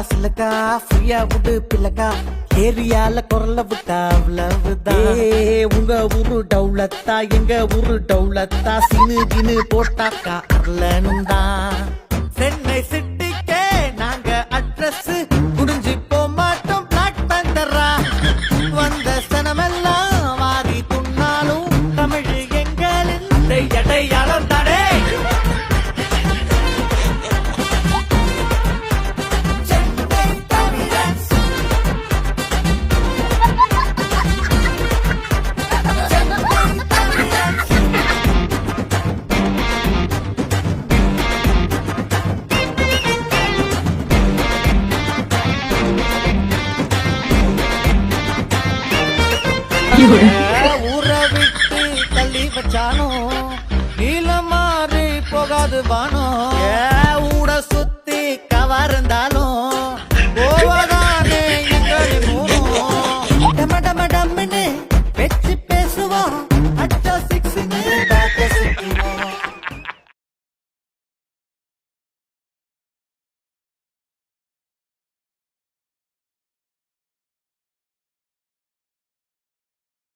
சிலக்கா ஃப்ரீயா விடு பிள்ளக்கா ஏரியால குரல விட்டா அவ்வளவுதான். உங்க ஊரு டவுலத்தா எங்க ஊரு டவுலத்தா சினு கினு போட்டாக்கா அரலனும் தான். சென்னை சிட்டிக்கே நாங்க அட்ரஸ் முடிஞ்சு போக மாட்டோம் பிளாக் பந்தரா. வந்த சனமெல்லாம் மாறி துண்ணாலும் தமிழ் எங்களின் அடையாளம் தானே. ஊரை விட்டு தள்ளி வச்சானோ நீல மாறி போகாது வானோ. ஊட சுத்தி கவர்ந்தாலும்